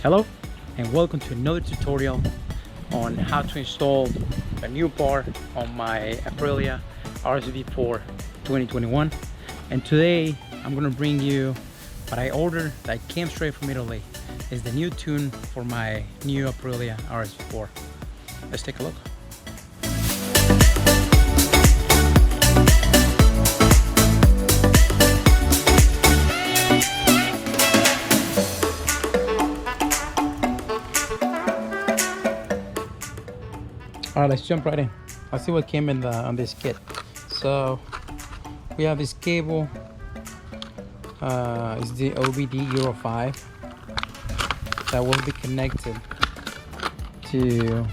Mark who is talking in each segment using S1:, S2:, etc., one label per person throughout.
S1: Hello and welcome to another tutorial on how to install a new bar on my Aprilia RSV4 2021. And today I'm gonna bring you what I ordered that came straight from Italy. Is the new tune for my new Aprilia RSV4. Let's take a look. All right, let's jump right in. Let's see what came in on this kit. So we have this cable. It's the OBD Euro 5 that will be connected to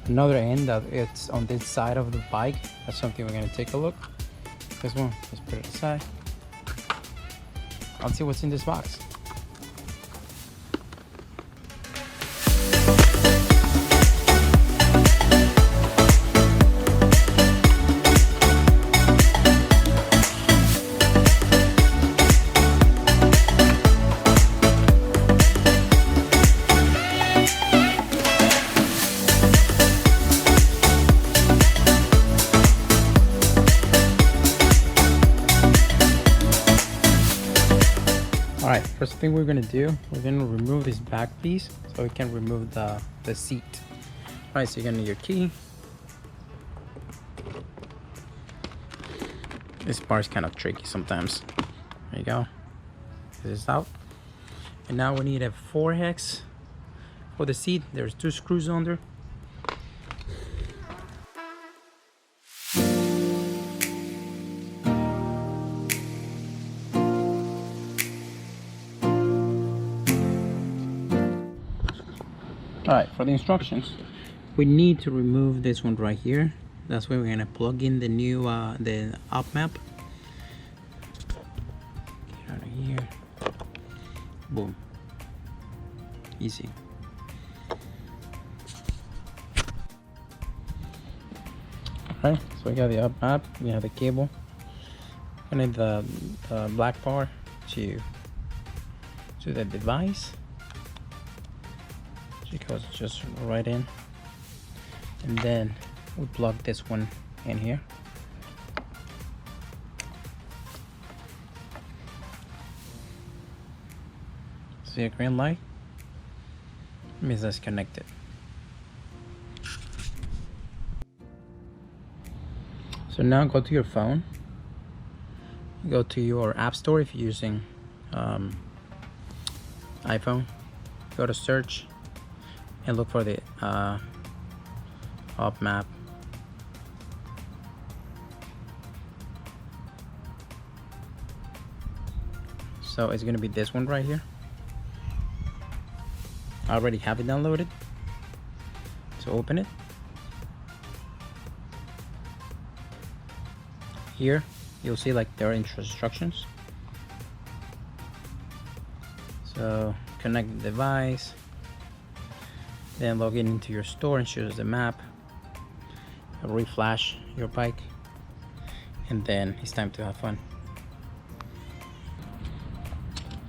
S1: another end that it's on this side of the bike. That's something we're gonna take a look. This one, let's put it aside. Let's see what's in this box. All right, first thing we're gonna do, we're gonna remove this back piece so we can remove the seat. All right, so you're gonna need your key. This bar is kind of tricky sometimes. There you go. This is out. And now we need a 4-hex for the seat. There's 2 screws under. All right, for the instructions, we need to remove this one right here. That's where we're gonna plug in the new the UpMap. Get out of here. Boom. Easy. All right, so we got the UpMap. We have the cable. We need the black bar to the device. Because it's just right in, and then we plug this one in here. See a green light? Means that's connected. So now go to your phone, go to your app store if you're using iPhone, go to search and look for the UpMap. So it's gonna be this one right here. I already have it downloaded. So open it. Here you'll see like there are instructions. So connect the device. Then log in into your store and choose the map. Reflash your bike, and then it's time to have fun.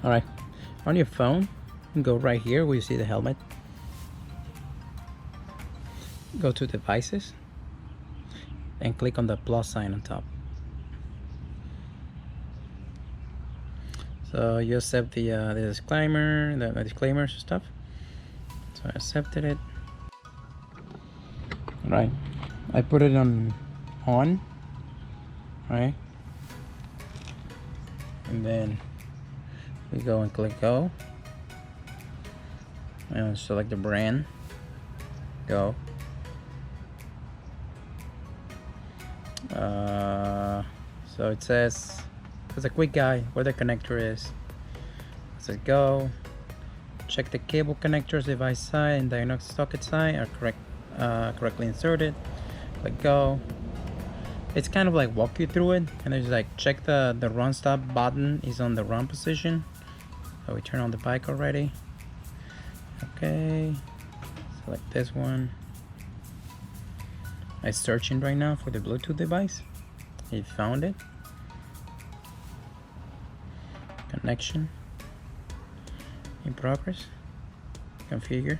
S1: All right, on your phone, go right here where you see the helmet. Go to devices and click on the plus sign on top. So you accept the disclaimer, the disclaimers and stuff. So I accepted it. Right, I put it on, right? And then we go and click go. And select the brand, go. So it says, it's a quick guide where the connector is. It says go. Check the cable connectors, device side and diagnostic socket side are correctly inserted. Click go. It's kind of like walk you through it, and there's like check the run stop button is on the run position. So we turn on the bike already. Okay, select this one. I'm searching right now for the Bluetooth device. He found it. Connection in progress. configure.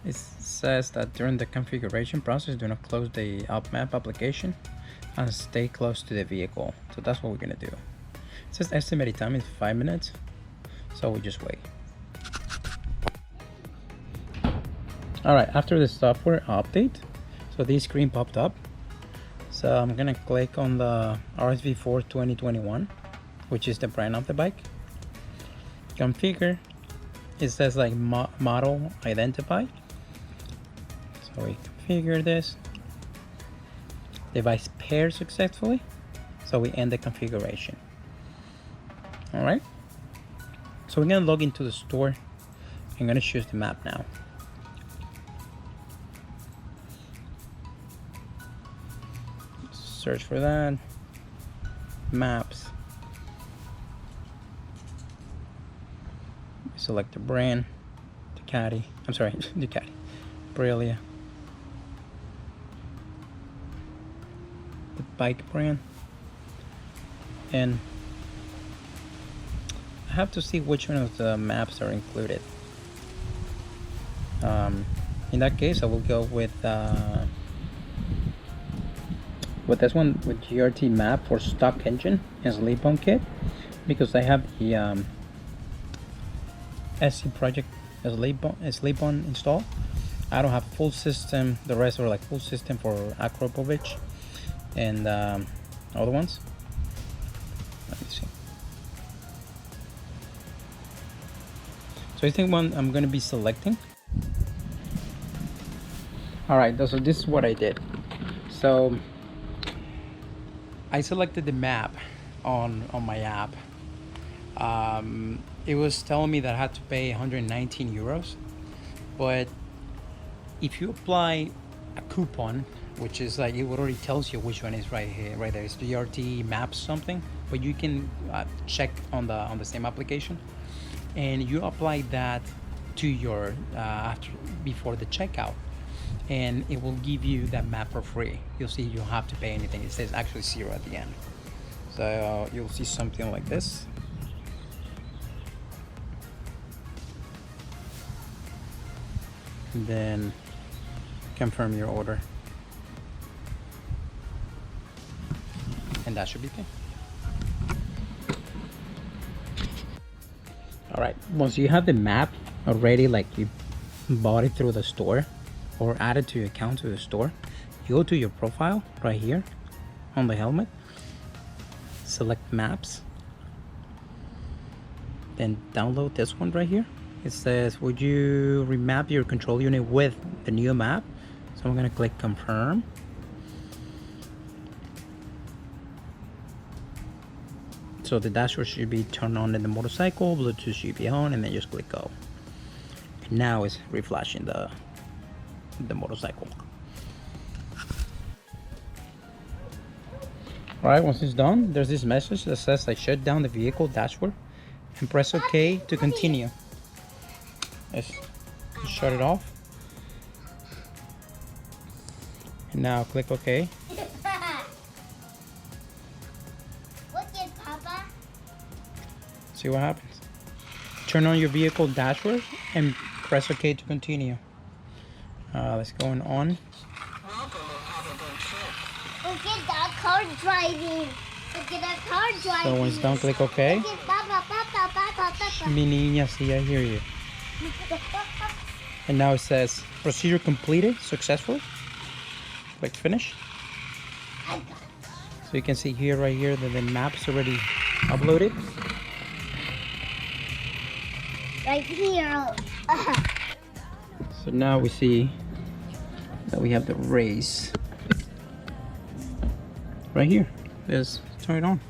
S1: It says that during the configuration process, do not close the UpMap application and stay close to the vehicle. So that's what we're gonna do. It says estimated time is 5 minutes, so we just wait. All right, after the software update, so this screen popped up. So I'm gonna click on the RSV4 2021, which is the brand of the bike. Configure. It says like model identified. So we configure this. Device paired successfully. So we end the configuration. All right. So we're gonna log into the store. I'm gonna choose the map now. Search for that. Maps. Select the brand. Ducati. I'm sorry, Ducati. Aprilia. The bike brand. And I have to see which one of the maps are included. In that case, I will go with this one, with GRT map for stock engine and sleep-on kit, because I have the SC Project sleep-on installed. I don't have full system. The rest are like full system for Akropovich and other ones. Let me see. So I think one I'm going to be selecting. All right, so this is what I did. So I selected the map on my app. It was telling me that I had to pay 119 euros, but if you apply a coupon, which is like, it already tells you which one is right here, right there. It's GRT Maps something, but you can check on the same application, and you apply that to your before the checkout, and it will give you that map for free. You'll see you don't have to pay anything. It says actually 0 at the end. So you'll see something like this. And then confirm your order. And that should be okay. All right, once you have the map already, like you bought it through the store or added to your account to the store, you go to your profile right here on the helmet, select maps, then download this one right here. It says, would you remap your control unit with the new map? So I'm gonna click confirm. So the dashboard should be turned on in the motorcycle, Bluetooth should be on, and then just click go. And now it's reflashing the motorcycle. Alright, once it's done, there's this message that says I shut down the vehicle dashboard and press OK to continue. Let's shut it off. And now click OK. See what happens. Turn on your vehicle dashboard and press OK to continue. Let's go on.
S2: Look at that car driving. Look at that car driving.
S1: So when it's done, click OK. Mi niña, see, I hear you. And now it says procedure completed successfully. Click finish. So you can see here, right here, that the map's already uploaded.
S2: Right here.
S1: So now we see that we have the race right here. Let's turn it on.